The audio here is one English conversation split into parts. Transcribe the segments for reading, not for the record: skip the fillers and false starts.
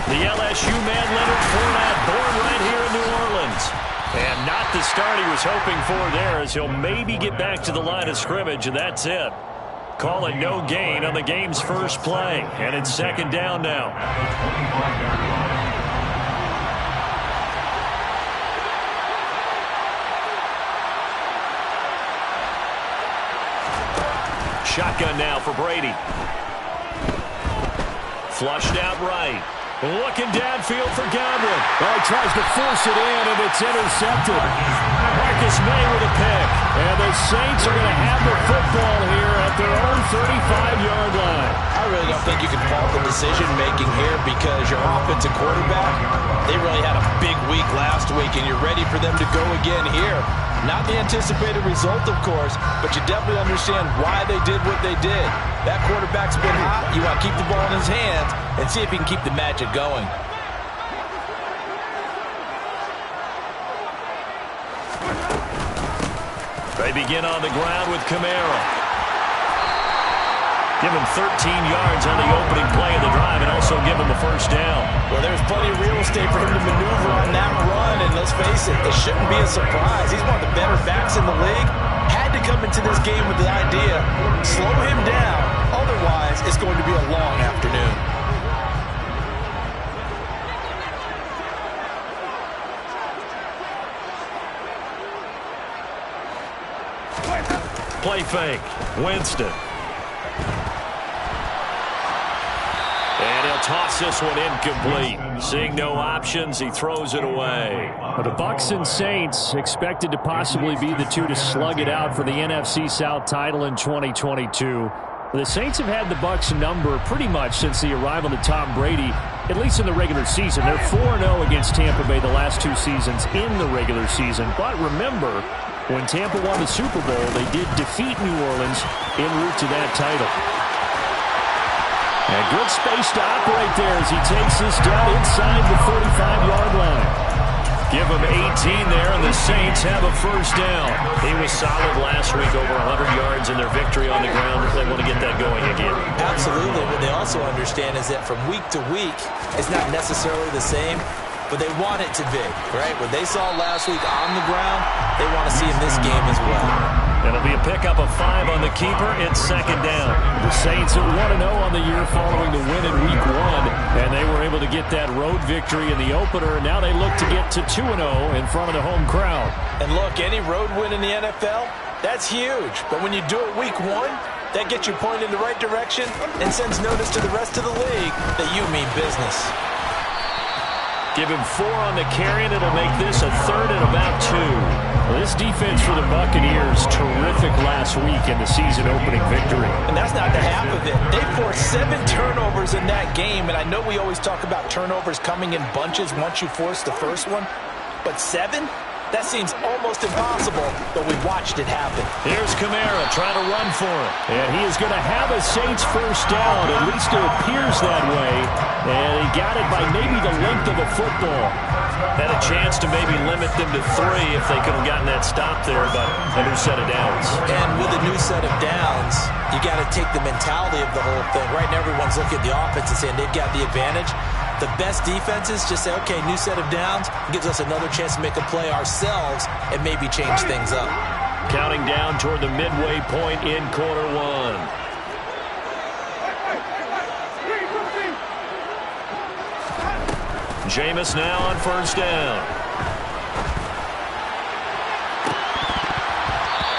The LSU man Leonard Fournette, born right here in New Orleans. And not the start he was hoping for there, as he'll maybe get back to the line of scrimmage, and that's it. Call it no gain on the game's first play. And it's second down now. Shotgun now for Brady. Flushed out right. Looking downfield for Godwin. Oh, he tries to force it in, and it's intercepted. Marcus May with a pick. And the Saints are going to have the football here at their own 35-yard line. I really don't think you can fault the decision-making here because your offensive quarterback, they really had a big week last week, and you're ready for them to go again here. Not the anticipated result, of course, but you definitely understand why they did what they did. That quarterback's been hot. You want to keep the ball in his hands and see if he can keep the magic going. They begin on the ground with Kamara. Give him 13 yards on the opening play of the drive and also give him the first down. Well, there's plenty of real estate for him to maneuver on that run, and let's face it, it shouldn't be a surprise. He's one of the better backs in the league. Had to come into this game with the idea, slow him down, otherwise it's going to be a long afternoon. Play fake. Winston. And he'll toss this one incomplete. Seeing no options, he throws it away. Well, the Bucs and Saints expected to possibly be the two to slug it out for the NFC South title in 2022. The Saints have had the Bucs number pretty much since the arrival of Tom Brady, at least in the regular season. They're 4-0 against Tampa Bay the last two seasons in the regular season. But remember, when Tampa won the Super Bowl, they did defeat New Orleans en route to that title. And good space to operate there as he takes this down inside the 45-yard line. Give him 18 there, and the Saints have a first down. He was solid last week, over 100 yards in their victory on the ground. They want to get that going again. Absolutely. What they also understand is that from week to week, it's not necessarily the same, but they want it to be, right? What they saw last week on the ground, they want to see in this game as well. It'll be a pickup of 5 on the keeper. It's second down. The Saints are 1-0 on the year following the win in Week 1, and they were able to get that road victory in the opener. Now they look to get to 2-0 in front of the home crowd. And look, any road win in the NFL, that's huge. But when you do it Week 1, that gets you pointed in the right direction and sends notice to the rest of the league that you mean business. Give him 4 on the carry, and it'll make this a third and about 2. Well, this defense for the Buccaneers, terrific last week in the season-opening victory. And that's not the half of it. They forced 7 turnovers in that game, and I know we always talk about turnovers coming in bunches once you force the first one, but 7? That seems almost impossible, but we watched it happen. Here's Kamara trying to run for it. And he is going to have a Saints first down. At least it appears that way. And he got it by maybe the length of a football. Had a chance to maybe limit them to 3 if they could have gotten that stop there, but a new set of downs. And with a new set of downs, you got to take the mentality of the whole thing. Right now, everyone's looking at the offense and saying they've got the advantage. The best defenses just say, okay, new set of downs, gives us another chance to make a play ourselves and maybe change things up. Counting down toward the midway point in quarter 1. Jameis now on first down.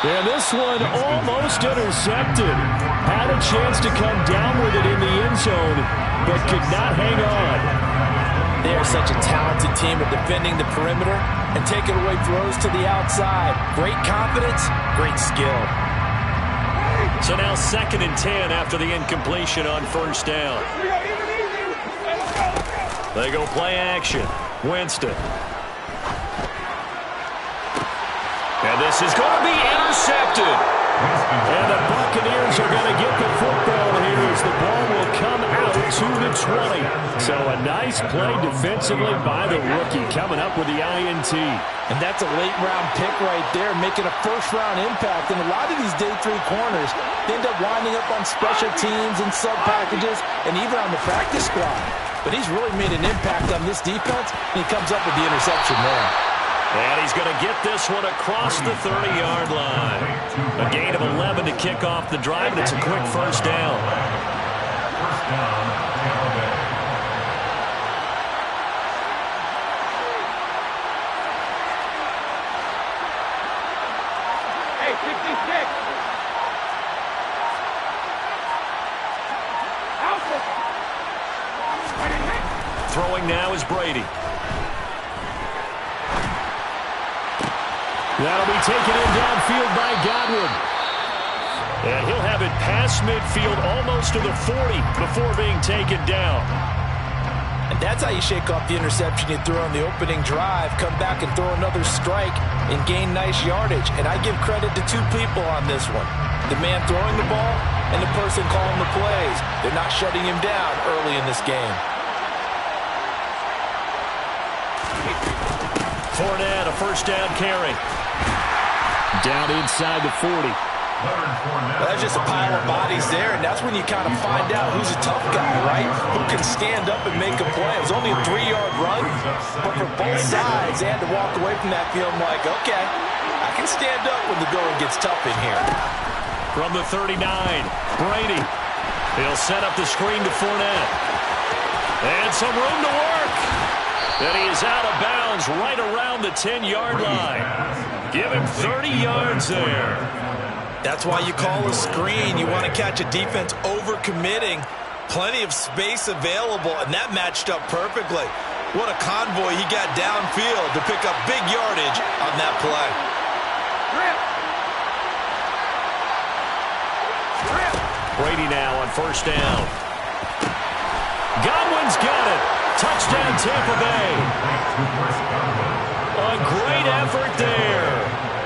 And this one almost intercepted. Had a chance to come down with it in the end zone, but could not hang on. They are such a talented team at defending the perimeter and taking away throws to the outside. Great confidence, great skill. So now 2nd and 10 after the incompletion on first down. They go play action. Winston. And this is going to be intercepted. And the Buccaneers are going to get the football here as the ball will come out to the 20. So a nice play defensively by the rookie coming up with the INT. And that's a late-round pick right there, making a first-round impact. And a lot of these day 3 corners end up winding up on special teams and sub-packages and even on the practice squad. but he's really made an impact on this defense, and he comes up with the interception there. And he's going to get this one across the 30-yard line. A gain of 11 to kick off the drive, and it's a quick first down. First down, Tampa Bay. Hey, 56. Throwing now is Brady. That'll be taken in downfield by Godwin. And he'll have it past midfield almost to the 40 before being taken down. And that's how you shake off the interception you threw on the opening drive, come back and throw another strike and gain nice yardage. And I give credit to two people on this one. The man throwing the ball and the person calling the plays. They're not shutting him down early in this game. Fournette, a first down carry. Down inside the 40. Well, that's just a pile of bodies there, and that's when you kind of find out who's a tough guy, right? Who can stand up and make a play. It was only a 3-yard run, but for both sides, they had to walk away from that feeling like, okay, I can stand up when the going gets tough in here. From the 39, Brady. He'll set up the screen to Fournette. And some room to work. And he is out of bounds right around the 10-yard line. Give him 30 yards there. That's why you call a screen. You want to catch a defense over-committing. Plenty of space available, and that matched up perfectly. What a convoy he got downfield to pick up big yardage on that play. Brady now on first down. Godwin's got it. Touchdown, Tampa Bay. A great effort there.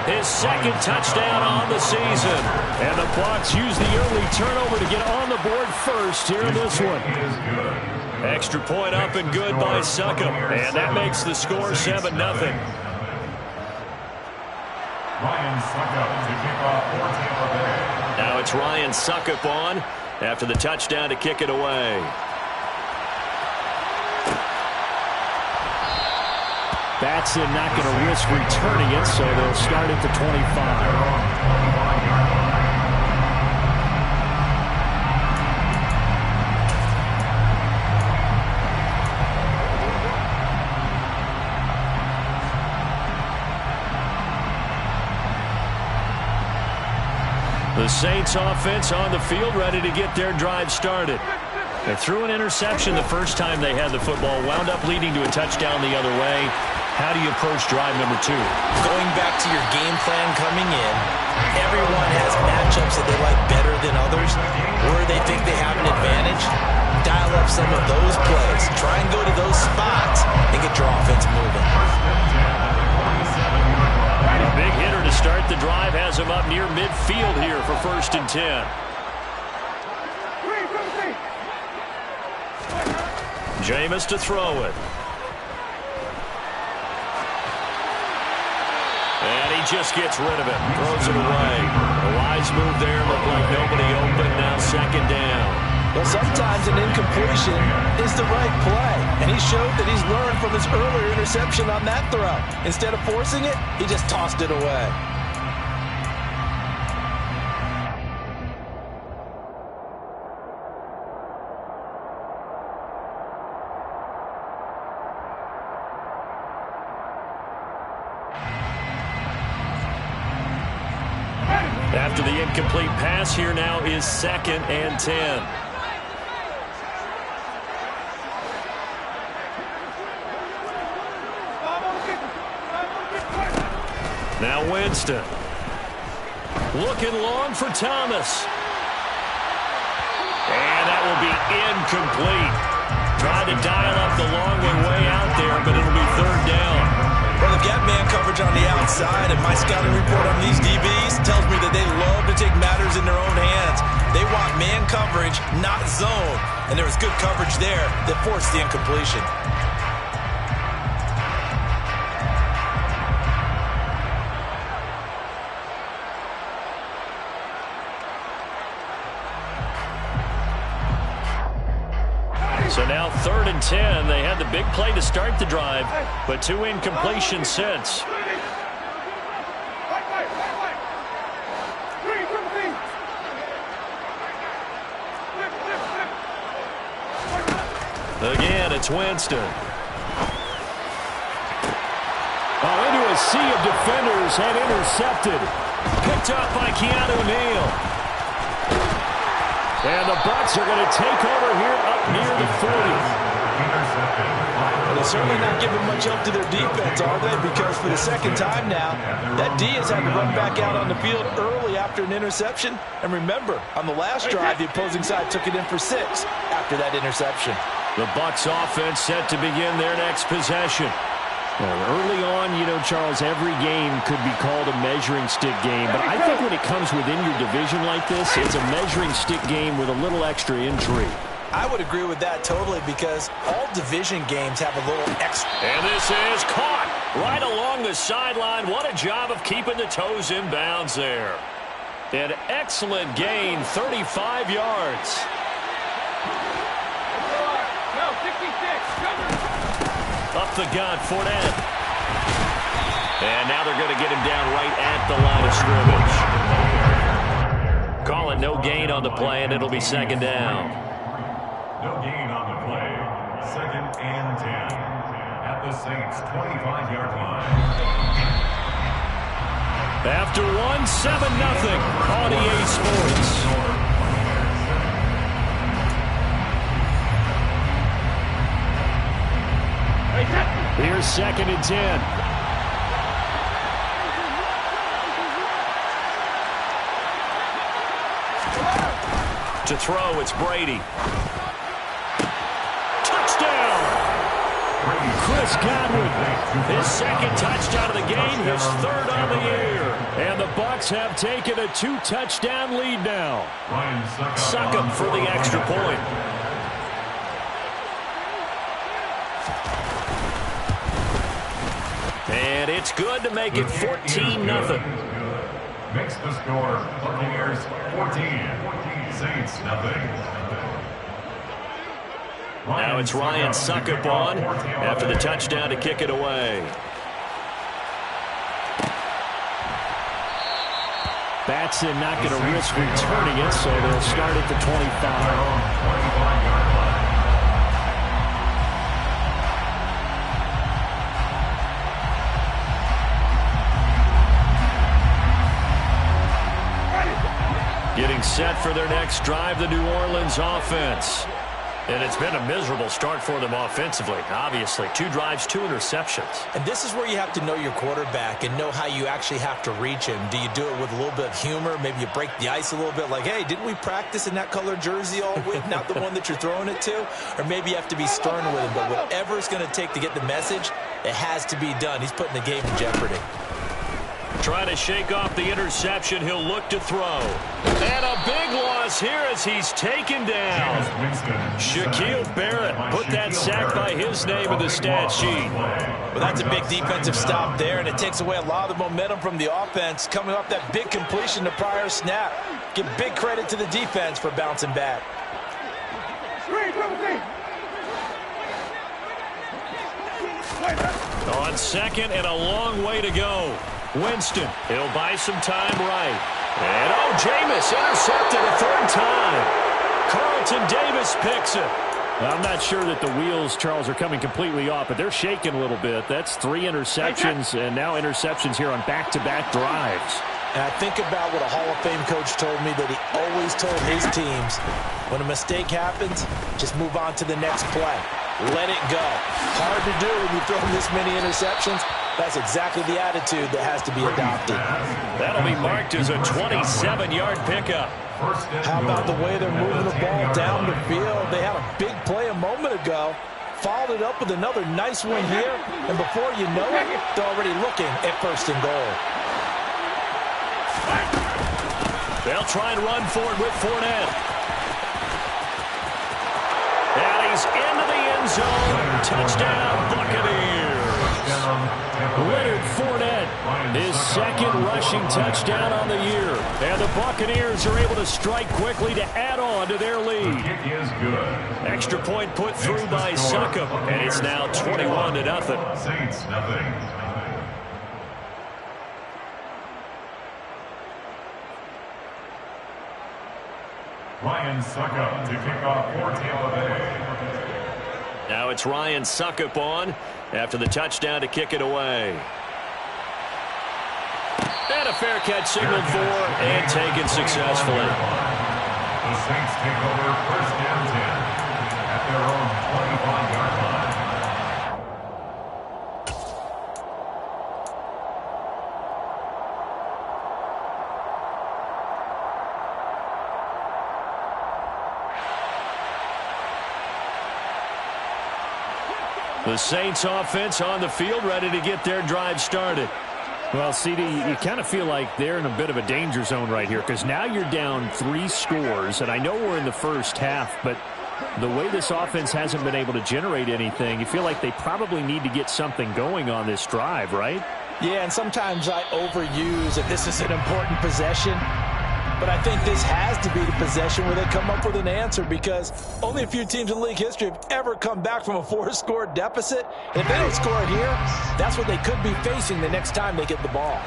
His second touchdown on the season. And the Bucs use the early turnover to get on the board first here in this one. Extra point up and good by Succop. And that makes the score 7-0. Ryan Succop to kick off for Tampa Bay. Now it's Ryan Succop on after the touchdown to kick it away. Batson not going to risk returning it, so they'll start at the 25. The Saints offense on the field, ready to get their drive started. They threw an interception the first time they had the football, wound up leading to a touchdown the other way. How do you approach drive number 2? Going back to your game plan coming in, everyone has matchups that they like better than others, where they think they have an advantage. Dial up some of those plays. Try and go to those spots and get your offense moving. A big hitter to start the drive has him up near midfield here for 1st and 10. Jameis to throw it. And he just gets rid of it. Throws it away. A wise move there. Looked like nobody open. Now 2nd down. Well, sometimes an incompletion is the right play. And he showed that he's learned from his earlier interception on that throw. Instead of forcing it, he just tossed it away. After the incomplete pass, here now is 2nd and 10. Now Winston. Looking long for Thomas. And that will be incomplete. Tried to dial up the long way out there, but it'll be 3rd down. Well, they've got man coverage on the outside, and my scouting report on these DBs tells me that they love to take matters in their own hands. They want man coverage, not zone. And there was good coverage there that forced the incompletion. So now Now 3rd and 10. They had the big play to start the drive, but 2 incompletions since. Again, it's Winston. Oh, into a sea of defenders and intercepted. Picked up by Keanu Neal. And the Bucs are going to take over here up near the 40. Well, they're certainly not giving much help to their defense, are they? Because for the second time now, that D has had to run back out on the field early after an interception. And remember, on the last drive, the opposing side took it in for 6 after that interception. The Bucs offense set to begin their next possession. Well, early on, you know, Charles, every game could be called a measuring stick game. But I think when it comes within your division like this, it's a measuring stick game with a little extra intrigue. I would agree with that totally because all division games have a little extra. And this is caught right along the sideline. What a job of keeping the toes in bounds there. An excellent gain, 35 yards. Up the gut, Fournette. And now they're going to get him down right at the line of scrimmage. Calling no gain on the play, and it'll be 2nd down. No gain on the play. 2nd and 10. At the Saints' 25-yard line. After 1, 7-0 on EA Sports. Here's 2nd and 10. To throw, it's Brady. Touchdown! Chris Godwin. His 2nd touchdown of the game, his 3rd on the year. And the Bucs have taken a 2-touchdown lead now. Succop for the extra point. And it's good to make it 14-0. Makes the score Buccaneers 14, Saints nothing. Now it's Ryan Succop on after the touchdown to kick it away. Batson not going to risk returning it, so they'll start at the 25. Getting set for their next drive, the New Orleans offense. And it's been a miserable start for them offensively, obviously. 2 drives, 2 interceptions. And this is where you have to know your quarterback and know how you actually have to reach him. Do you do it with a little bit of humor? Maybe you break the ice a little bit like, hey, didn't we practice in that color jersey all week? Not the one that you're throwing it to? Or maybe you have to be stern with him. But whatever it's going to take to get the message, it has to be done. He's putting the game in jeopardy. Trying to shake off the interception. He'll look to throw. And a big loss here as he's taken down. Shaquille Barrett put that sack by his name in the stat sheet. Well, that's a big defensive stop there, and it takes away a lot of the momentum from the offense coming off that big completion the prior snap. Give big credit to the defense for bouncing back. On 2nd and a long way to go. Winston, he'll buy some time right. And, oh, Jameis intercepted a 3rd time. Carlton Davis picks it. I'm not sure that the wheels, Charles, are coming completely off, but they're shaking a little bit. That's 3 interceptions, and now interceptions here on back-to-back drives. And I think about what a Hall of Fame coach told me that he always told his teams, when a mistake happens, just move on to the next play. Let it go. Hard to do when you throw this many interceptions. That's exactly the attitude that has to be adopted. That'll be marked as a 27-yard pickup. How about the way they're moving the ball down the field? They had a big play a moment ago. Followed it up with another nice one here. And before you know it, they're already looking at 1st and goal. They'll try and run for it with Fournette. And he's into the end zone. Touchdown, Buccaneers. Leonard Fournette, his second rushing touchdown on the year. And the Buccaneers are able to strike quickly to add on to their lead. It is good. Extra point put through by Succop, and it's now 21-0. Saints, nothing. Ryan Succop to kick off for Tampa Bay. Now it's Ryan Succop on after the touchdown to kick it away. And a fair catch signaled for and taken successfully. The Saints take over first down 10 at their own 25-yard line. The Saints offense on the field, ready to get their drive started. Well, CD, you kind of feel like they're in a bit of a danger zone right here because now you're down 3 scores, and I know we're in the first half, but the way this offense hasn't been able to generate anything, you feel like they probably need to get something going on this drive, right? Yeah, and sometimes I overuse that this is an important possession. But I think this has to be the possession where they come up with an answer because only a few teams in league history have ever come back from a 4-score deficit. And if they don't score it here, that's what they could be facing the next time they get the ball.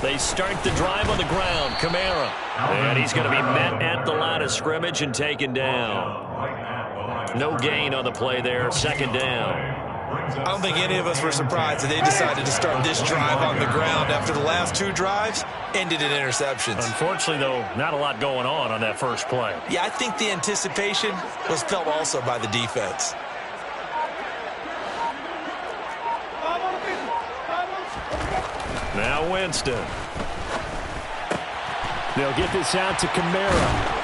They start the drive on the ground. Kamara. And he's going to be met at the line of scrimmage and taken down. No gain on the play there. Second down. I don't think any of us were surprised that they decided to start this drive on the ground after the last 2 drives ended in interceptions. Unfortunately, though, not a lot going on that first play. Yeah, I think the anticipation was felt also by the defense. Now Winston. They'll get this out to Kamara.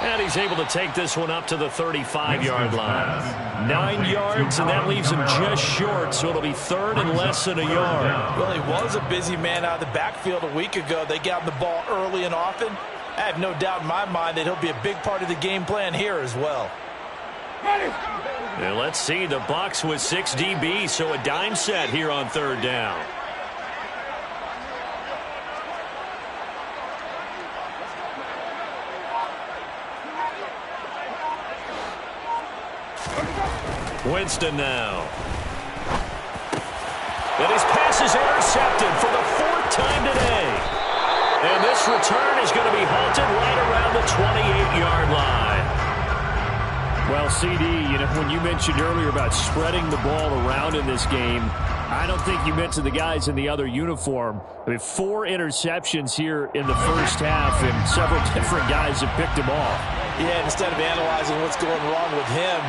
And he's able to take this one up to the 35-yard line. 9 yards, and that leaves him just short, so it'll be third and less than a yard. Well, he was a busy man out of the backfield a week ago. They got him the ball early and often. I have no doubt in my mind that he'll be a big part of the game plan here as well. And let's see, the Bucs with 6 DBs, so a dime set here on third down. Winston now. And his pass is intercepted for the 4th time today. And this return is going to be halted right around the 28-yard line. Well, CD, when you mentioned earlier about spreading the ball around in this game, I don't think you meant to the guys in the other uniform. I mean, 4 interceptions here in the first half, and several different guys have picked them off. Yeah, instead of analyzing what's going wrong with him,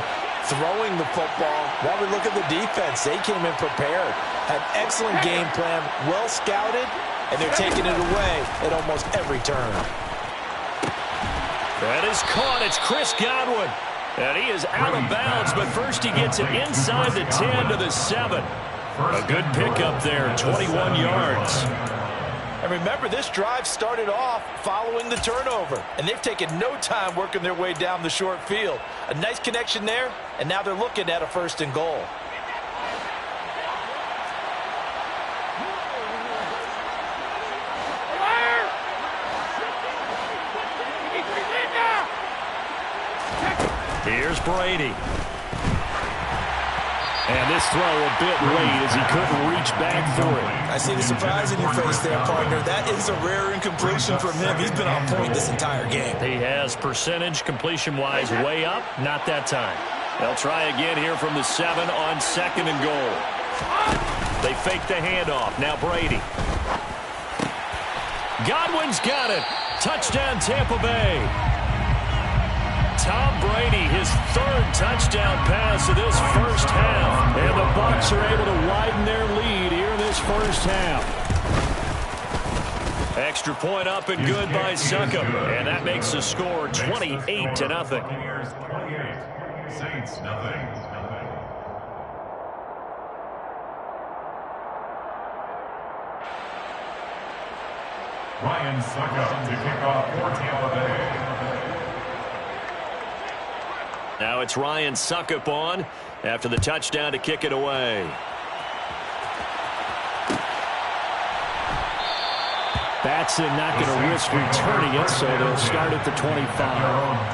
throwing the football, while we look at the defense, they came in prepared, had excellent game plan, well scouted, and they're taking it away at almost every turn. That is caught. It's Chris Godwin. And he is out of bounds, but first he gets it inside the 10 to the 7. A good pickup there, 21 yards. And remember, this drive started off following the turnover, and they've taken no time working their way down the short field. A nice connection there, and now they're looking at a 1st and goal. Here's Brady. And this throw a bit late as he couldn't reach back for it. I see the surprise in your face there, partner. That is a rare incompletion from him. He's been on point this entire game. He has percentage completion-wise way up. Not that time. They'll try again here from the 7 on 2nd and goal. They fake the handoff. Now Brady. Godwin's got it. Touchdown, Tampa Bay. Tom Brady, his 3rd touchdown pass of this first half. And the Bucs are able to widen their lead here in this first half. Extra point up and good by Succop. And that makes the score 28-0. Saints, nothing. Ryan Succop to kick off for Tampa Bay. Now it's Ryan Suckup on after the touchdown to kick it away. Batson not going to risk returning it, so they'll start at the 25.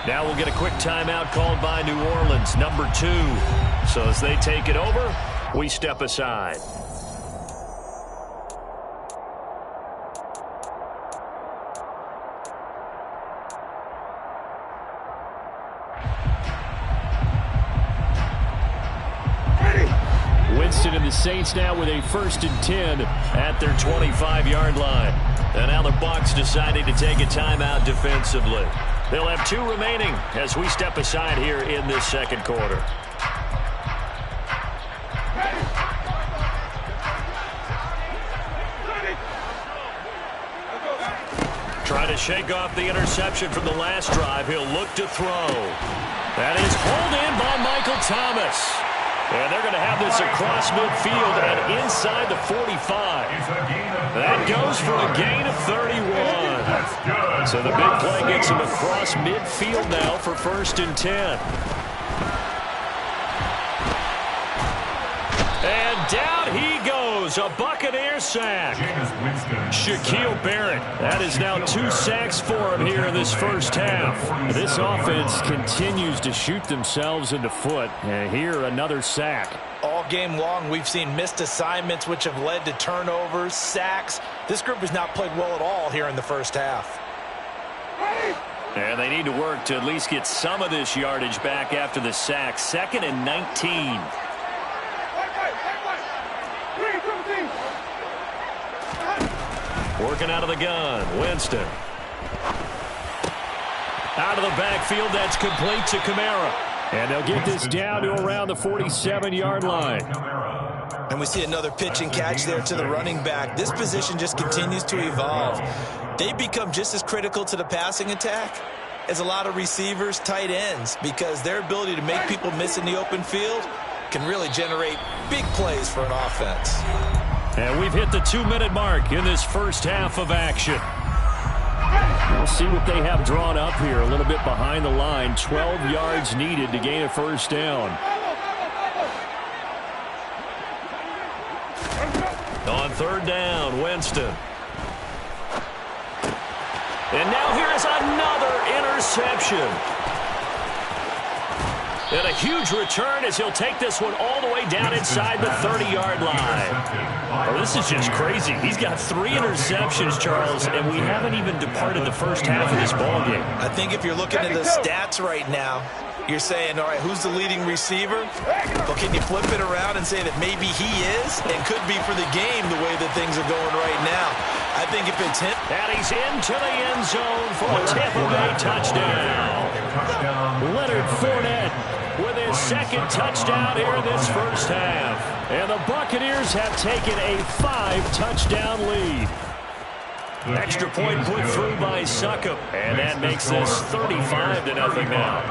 Now we'll get a quick timeout called by New Orleans, number 2. So as they take it over, we step aside. Winston and the Saints now with a 1st and 10 at their 25-yard line. And now the Bucs deciding to take a timeout defensively. They'll have 2 remaining as we step aside here in this second quarter. Trying to shake off the interception from the last drive. He'll look to throw. That is pulled in by Michael Thomas. And they're going to have this across midfield and inside the 45. That goes for a gain of 31. So the big play gets him across midfield now for 1st and 10. And down he goes. A Buccaneer sack. Shaquille Barrett. That is now 2 sacks for him here in this first half. This offense continues to shoot themselves in the foot. And here another sack. All game long, we've seen missed assignments which have led to turnovers, sacks. This group has not played well at all here in the first half. And they need to work to at least get some of this yardage back after the sack. 2nd and 19. Working out of the gun, Winston. Out of the backfield, that's complete to Kamara. And they'll get this down to around the 47-yard line. And we see another pitch and catch there to the running back. This position just continues to evolve. They become just as critical to the passing attack as a lot of receivers, tight ends, because their ability to make people miss in the open field can really generate big plays for an offense. And we've hit the 2-minute mark in this first half of action. We'll see what they have drawn up here. A little bit behind the line. 12 yards needed to gain a 1st down. On 3rd down, Winston. And now here is another interception. And a huge return as he'll take this one all the way down inside the 30-yard line. Oh, this is just crazy. He's got 3 interceptions, Charles, and we haven't even departed the first half of this ballgame. I think if you're looking at the stats right now, you're saying, all right, who's the leading receiver? Well, can you flip it around and say that maybe he is and could be for the game the way that things are going right now? I think if it's him. And he's into the end zone for a Tampa Bay touchdown. Leonard Fournette with his 2nd touchdown here in this first half. And the Buccaneers have taken a 5-touchdown lead. Extra point put through by Suckup. And that makes this 35-0 now.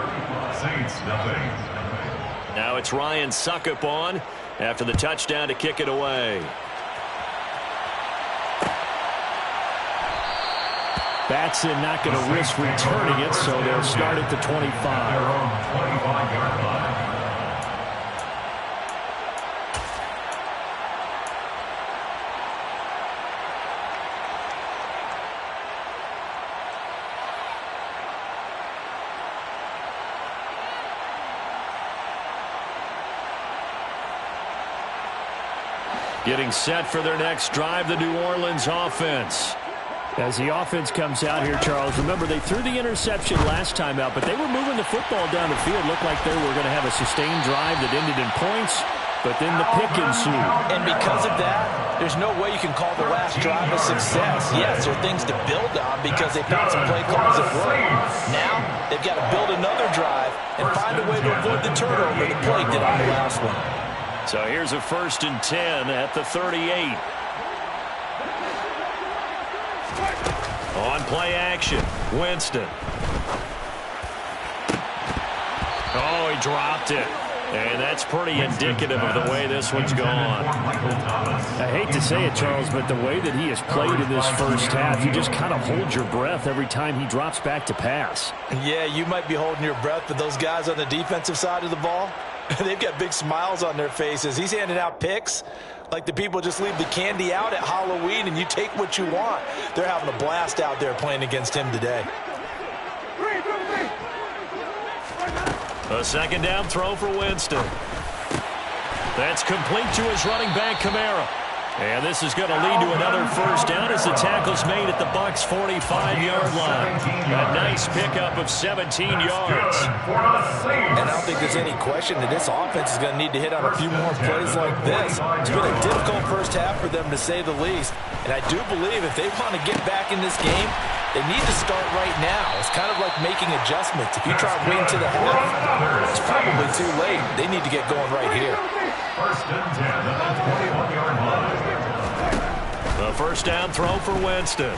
Now it's Ryan Suckup on after the touchdown to kick it away. Batson not going to risk returning it, so they'll start at the 25. Getting set for their next drive, the New Orleans offense. As the offense comes out here, Charles, remember they threw the interception last time out, but they were moving the football down the field. Looked like they were going to have a sustained drive that ended in points, but then the pick ensued. And because of that, there's no way you can call the last drive a success. Yes, there are things to build on because they found some play calls that work. Now, they've got to build another drive and find a way to avoid the turnover the play did on the last one. So here's a 1st and 10 at the 38. On play action, Winston. Oh, he dropped it. And that's pretty indicative of the way this one's gone. I hate to say it, Charles, but the way that he has played in this first half, you just kind of hold your breath every time he drops back to pass. Yeah, you might be holding your breath, but those guys on the defensive side of the ball, they've got big smiles on their faces. He's handing out picks like the people just leave the candy out at Halloween and you take what you want. They're having a blast out there playing against him today. A 2nd down throw for Winston. That's complete to his running back, Kamara. And this is going to lead to another 1st down as the tackle's made at the Bucs' 45-yard line. A nice pickup of 17 yards. And I don't think there's any question that this offense is going to need to hit on a few more plays like this. It's been a difficult first half for them, to say the least. And I do believe if they want to get back in this game, they need to start right now. It's kind of like making adjustments. If you try to wait to the half, it's probably too late. They need to get going right here. 1st and 10 at the 21-yard line. The 1st down throw for Winston.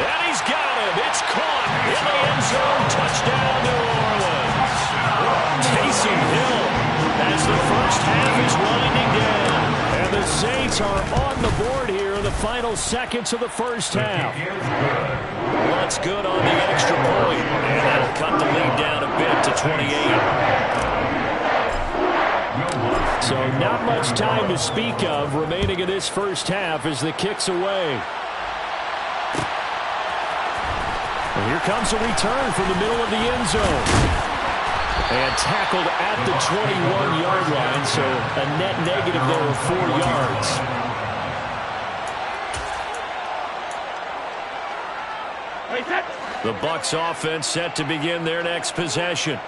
And he's got him. It's caught in the end zone. Touchdown, New Orleans. Taysom Hill as the first half is winding down. And the Saints are on the board here in the final seconds of the first half. What's good on the extra point. And that'll cut the lead down a bit to 28. So not much time to speak of remaining in this first half as the kick's away. And here comes a return from the middle of the end zone. And tackled at the 21-yard line, so a net negative there of 4 yards. The Bucs offense set to begin their next possession.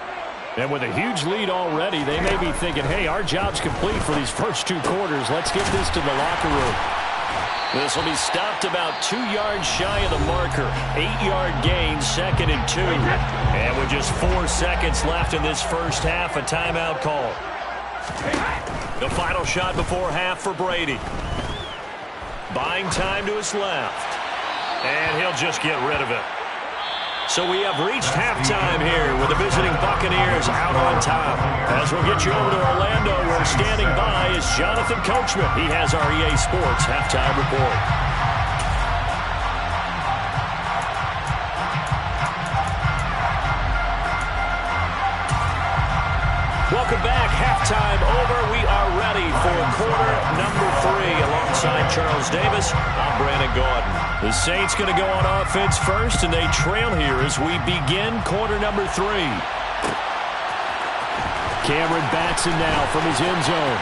And with a huge lead already, they may be thinking, hey, our job's complete for these first 2 quarters. Let's get this to the locker room. This will be stopped about 2 yards shy of the marker. 8-yard gain, 2nd and 2. And with just 4 seconds left in this first half, a timeout call. The final shot before half for Brady. Buying time to his left. And he'll just get rid of it. So we have reached halftime here with the visiting Buccaneers out on top. As we'll get you over to Orlando, where standing by is Jonathan Coachman. He has our EA Sports halftime report. Welcome back. Halftime over. We are ready for quarter number 3. Alongside Charles Davis, I'm Brandon Gaudin. The Saints going to go on offense first, and they trail here as we begin quarter number 3. Cameron Batson now from his end zone.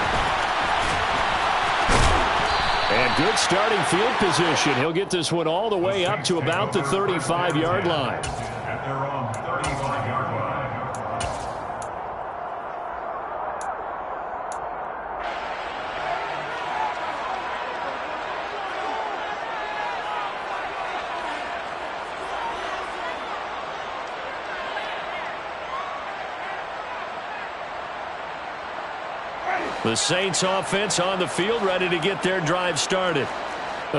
And good starting field position. He'll get this one all the way up to about the 35-yard line. At their own 35-yard line. The Saints offense on the field, ready to get their drive started.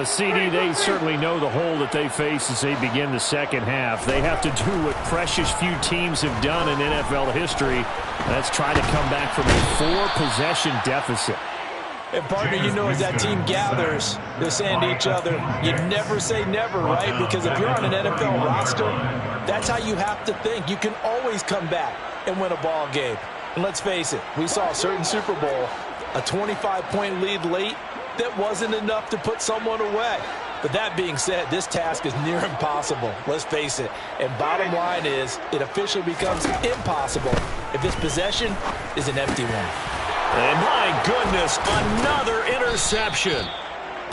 CD, they certainly know the hole that they face as they begin the second half. They have to do what precious few teams have done in NFL history. That's try to come back from a 4-possession deficit. And partner, you know, as that team gathers, they're saying to each other, you never say never, right? Because if you're on an NFL roster, that's how you have to think. You can always come back and win a ball game. And let's face it, we saw a certain Super Bowl, a 25-point lead late, that wasn't enough to put someone away. But that being said, this task is near impossible. Let's face it. And bottom line is, it officially becomes impossible if this possession is an empty one. And my goodness, another interception.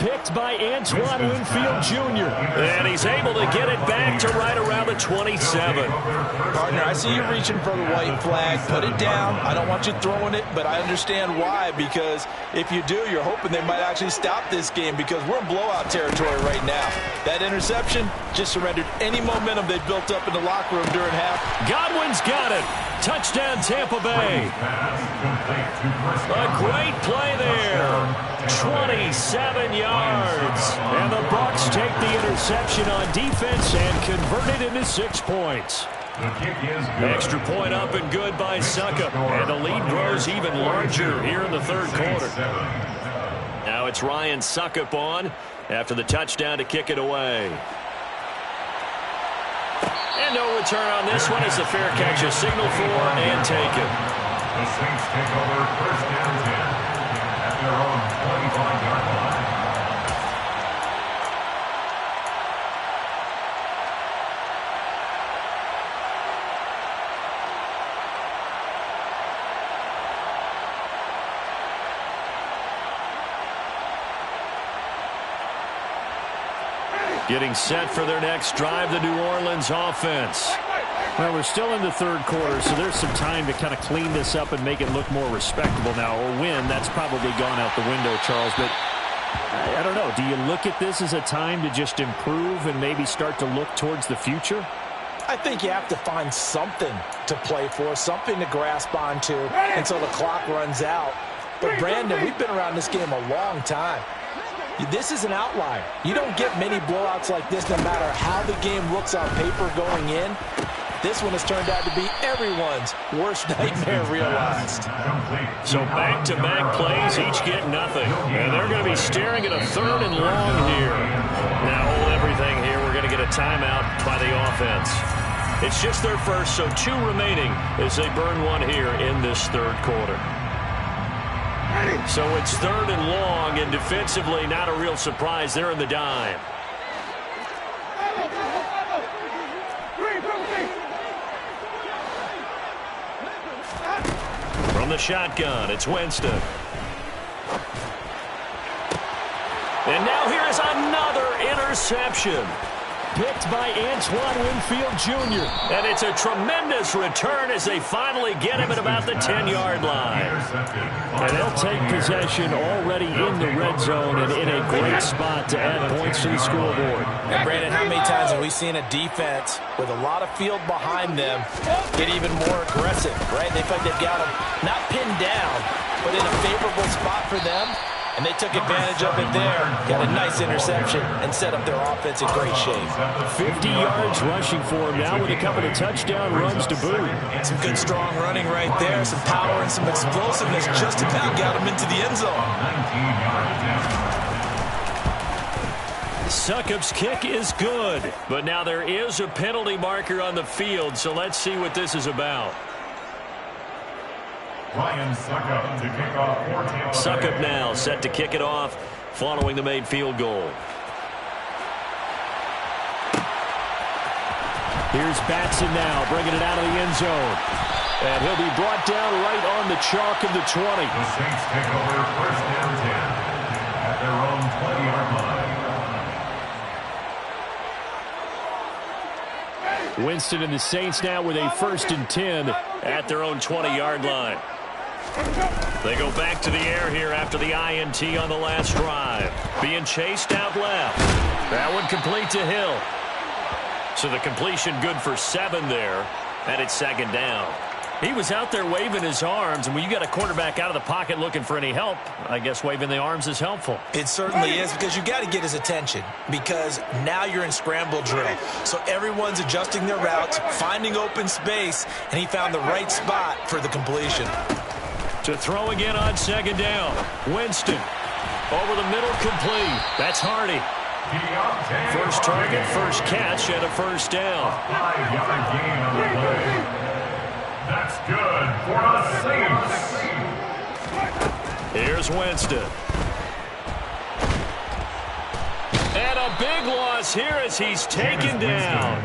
picked by Antoine Winfield Jr. And he's able to get it back to right around the 27. Partner, I see you reaching for the white flag. Put it down. I don't want you throwing it, but I understand why, because if you do, you're hoping they might actually stop this game, because we're in blowout territory right now. That interception just surrendered any momentum they built up in the locker room during half. Godwin's got it. Touchdown, Tampa Bay. A great play there. 27 yards. And the Bucs take the interception on defense and convert it into 6 points. Extra point up and good by Suckup. And the lead grows even larger here in the third quarter. Now it's Ryan Suckup on after the touchdown to kick it away. And no return on this one as the fair catch is signaled for and taken. The Saints take over first and 10 at their own 25-yard line. Getting set for their next drive, the New Orleans offense. Well, we're still in the third quarter, so there's some time to kind of clean this up and make it look more respectable now. Or win, that's probably gone out the window, Charles. But I don't know. Do you look at this as a time to just improve and maybe start to look towards the future? I think you have to find something to play for, something to grasp onto until the clock runs out. But, Brandon, we've been around this game a long time. This is an outlier. You don't get many blowouts like this no matter how the game looks on paper going in. This one has turned out to be everyone's worst nightmare realized. So back-to-back plays, each get nothing. And they're going to be staring at a third and long here. Now hold everything here. We're going to get a timeout by the offense. It's just their first, so 2 remaining as they burn one here in this third quarter. So it's third and long, and defensively not a real surprise. They're in the dime. From the shotgun, it's Winston. And now here is another interception. Picked by Antoine Winfield Jr. And it's a tremendous return as they finally get him at about the 10-yard line. And they'll take possession already in the red zone and in a great spot to add points to the scoreboard. And Brandon, how many times have we seen a defense with a lot of field behind them get even more aggressive, right? They feel like they've got them not pinned down, but in a favorable spot for them. And they took advantage of it there. Got a nice interception and set up their offense in great shape. 50 yards rushing for him now with a couple of touchdown runs to boot. Some good strong running right there. Some power and some explosiveness just about got him into the end zone. Suckup's kick is good. But now there is a penalty marker on the field, so let's see what this is about. Ryan Suckup to kick off for Tampa Bay. Suckup now set to kick it off following the made field goal. Here's Batson now bringing it out of the end zone. And he'll be brought down right on the chalk of the 20. The Saints take over first and 10 at their own 20-yard line. Winston and the Saints now with a first and 10 at their own 20-yard line. They go back to the air here after the INT on the last drive. Being chased out left. That one complete to Hill. So the completion good for 7 there. And it's second down. He was out there waving his arms, and when you got a quarterback out of the pocket looking for any help, I guess waving the arms is helpful. It certainly is, because you got to get his attention, because now you're in scramble drill. So everyone's adjusting their routes, finding open space, and he found the right spot for the completion. To throw again on second down. Winston over the middle, complete. That's Hardy. First target, first catch, and a first down. A 5-yard gain on the play. That's good for the Saints. Here's Winston. And a big loss here as he's taken down.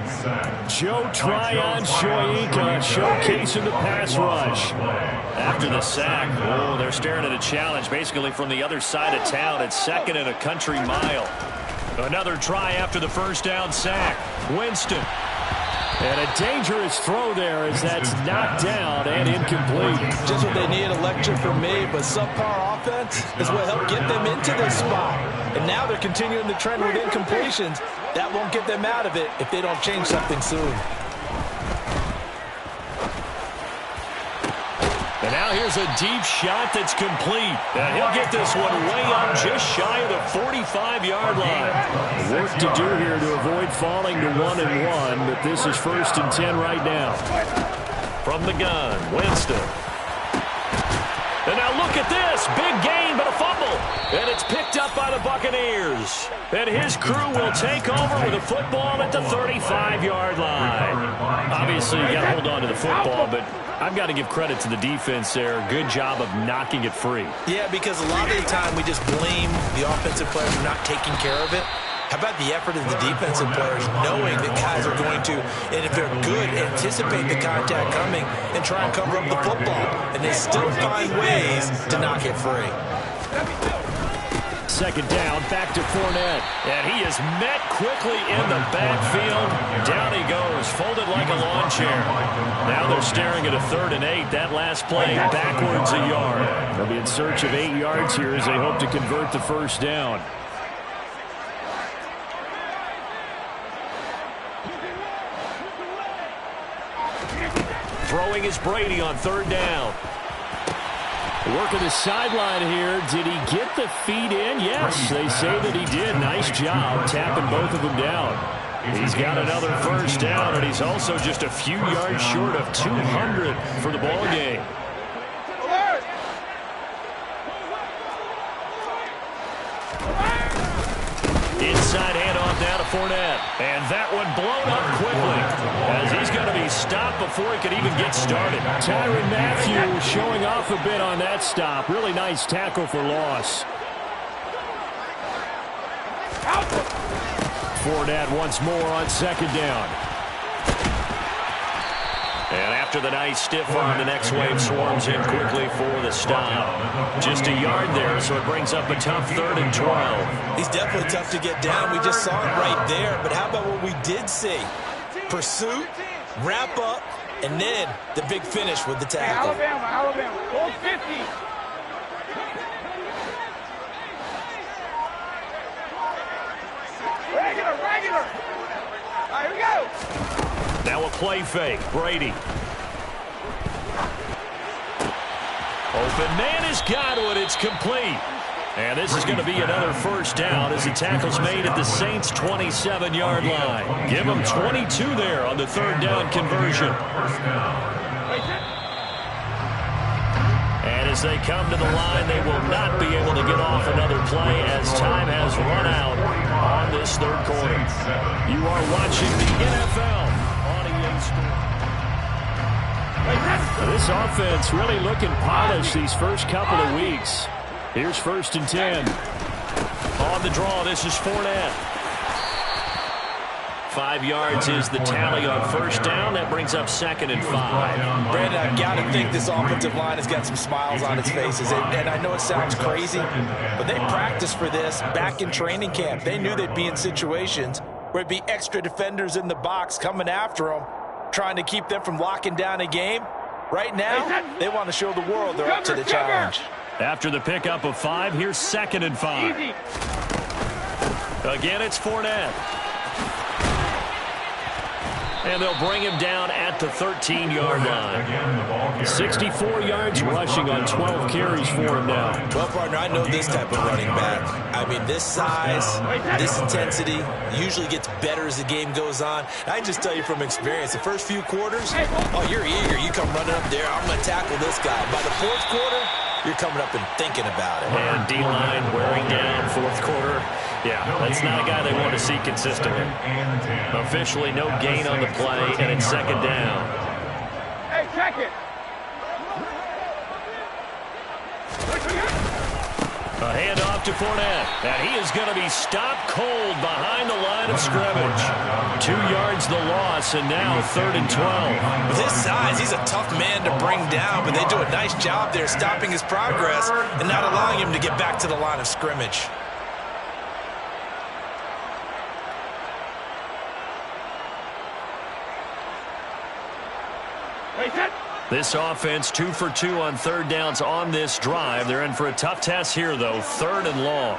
Joe Tryon-Shoyinka showcasing the pass rush. After the sack, oh, they're staring at a challenge basically from the other side of town. It's 2nd and a country mile. Another try after the first down sack. Winston. And a dangerous throw there as that's knocked down and incomplete. Just what they need, a lecture from me, but subpar offense is what helped get them into this spot. And now they're continuing the trend with incompletions. That won't get them out of it if they don't change something soon. And now here's a deep shot that's complete. And he'll get this one way up just shy of the 45-yard line. Work to do here to avoid falling to 1-1, but this is 1st and 10 right now. From the gun, Winston. And now look at this. Big gain, but a fumble. And it's picked up by the Buccaneers. And his crew will take over with a football at the 35-yard line. Obviously, you got to hold on to the football, but I've got to give credit to the defense there. Good job of knocking it free. Yeah, because a lot of the time we just blame the offensive players for not taking care of it. How about the effort of the defensive players knowing that guys are going to, and if they're good, anticipate the contact coming and try and cover up the football. And they still find ways to knock it free. 2nd down, back to Fournette. And he is met quickly in the backfield. Down he goes, folded like a lawn chair. Now they're staring at a 3rd and 8. That last play backwards a yard. They'll be in search of 8 yards here as they hope to convert the first down. Throwing is Brady on 3rd down. Working the sideline here. Did he get the feet in? Yes, they say that he did. Nice job tapping both of them down. He's got another first down, and he's also just a few yards short of 200 for the ball game. Inside handoff now to Fournette. And that one blown up quickly as he's going to be stopped before he could even get started. Tyrann Mathieu showing off a bit on that stop. Really nice tackle for loss. Fournette once more on 2nd down. And after the nice stiff arm, the next wave swarms in quickly for the stop. Just a yard there, so it brings up a tough 3rd and 12. He's definitely tough to get down. We just saw it right there. But how about what we did see? Pursuit, wrap up, and then the big finish with the tackle. Alabama. Go 50. Regular. All right, here we go. Now a play fake. Brady. Open man has got it. It's complete. And this is going to be another first down as the tackle's made at the Saints' 27-yard line. Give them 22 there on the 3rd down conversion. And as they come to the line, they will not be able to get off another play as time has run out on this 3rd quarter. You are watching the NFL on EA Sports. This offense really looking polished these first couple of weeks. Here's 1st and 10. On the draw, this is Fournette. 5 yards is the tally on first down. That brings up 2nd and 5. Brandon, I've got to think this offensive line has got some smiles on its faces. And I know it sounds crazy, but they practiced for this back in training camp. They knew they'd be in situations where it'd be extra defenders in the box coming after them, trying to keep them from locking down a game. Right now, they want to show the world they're up to the challenge. After the pickup of 5, here's 2nd and 5. Again, it's Fournette. And they'll bring him down at the 13-yard line. 64 yards rushing on 12 carries for him now. Well, partner, I know this type of running back. I mean, this size, this intensity usually gets better as the game goes on. I just tell you from experience, the first few quarters, oh, you're eager. You come running up there, I'm going to tackle this guy. By the 4th quarter, you're coming up and thinking about it. And D-line wearing down 4th quarter. Yeah, that's not a guy they want to see consistently. Officially no gain on the play, and it's 2nd down. Hey, check it. A handoff to Fournette, and he is going to be stopped cold behind the line of scrimmage. 2 yards the loss, and now 3rd and 12. With his size, he's a tough man to bring down, but they do a nice job there stopping his progress and not allowing him to get back to the line of scrimmage. This offense 2 for 2 on 3rd downs on this drive. They're in for a tough test here, though. 3rd and long.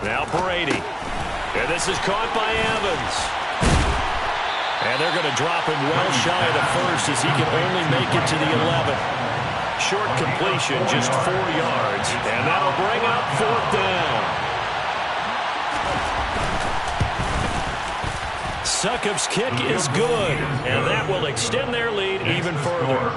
Now Brady. And this is caught by Evans. And they're going to drop him well shy of the first as he can only make it to the 11. Short completion, just 4 yards. And that'll bring up 4th down. Succop's kick is good, and that will extend their lead even further.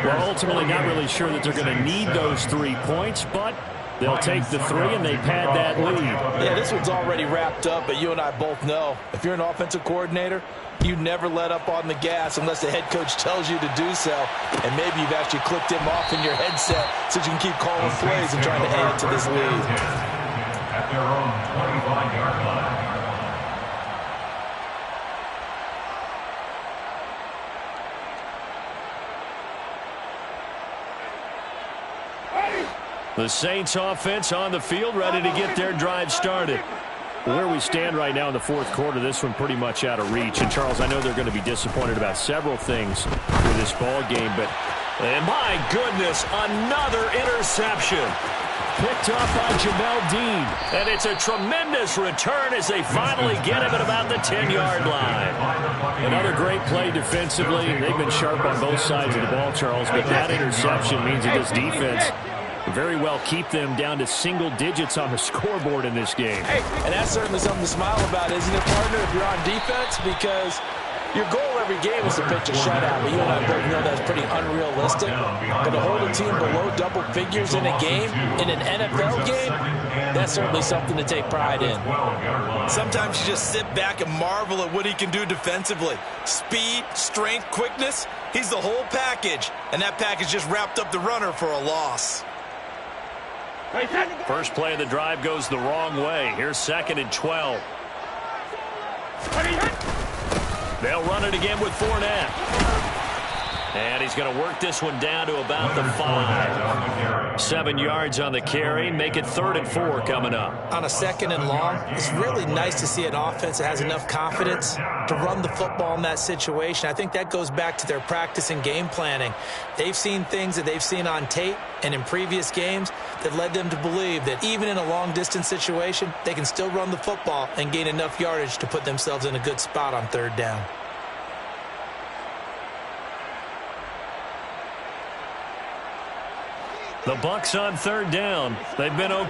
Well, ultimately not really sure that they're going to need those 3 points, but they'll take the 3, and they've had that lead. Yeah, this one's already wrapped up, but you and I both know if you're an offensive coordinator, you never let up on the gas unless the head coach tells you to do so. And maybe you've actually clicked him off in your headset so you can keep calling plays and trying to add to this lead. At their own 25-yard line. The Saints offense on the field, ready to get their drive started. Where we stand right now in the 4th quarter, this one pretty much out of reach. And, Charles, I know they're going to be disappointed about several things with this ball game, but and my goodness, another interception. Picked up by Jamel Dean. And it's a tremendous return as they finally get him at about the 10-yard line. Another great play defensively. They've been sharp on both sides of the ball, Charles, but that interception means that this defense very well keep them down to single digits on the scoreboard in this game. And that's certainly something to smile about, isn't it, partner, if you're on defense? Because your goal every game is to pitch a shutout, but you and I both know that's pretty unrealistic. But to hold a team below double figures in a game, in an NFL game, that's certainly something to take pride in. Sometimes you just sit back and marvel at what he can do defensively. Speed, strength, quickness, he's the whole package. And that package just wrapped up the runner for a loss. First play of the drive goes the wrong way. Here's 2nd and 12. They'll run it again with Fournette. And he's going to work this one down to about the 5. 7 yards on the carry. Make it 3rd and 4 coming up. On a 2nd and long, it's really nice to see an offense that has enough confidence to run the football in that situation. I think that goes back to their practice and game planning. They've seen things that they've seen on tape and in previous games that led them to believe that even in a long-distance situation, they can still run the football and gain enough yardage to put themselves in a good spot on 3rd down. The Bucs on 3rd down. They've been okay.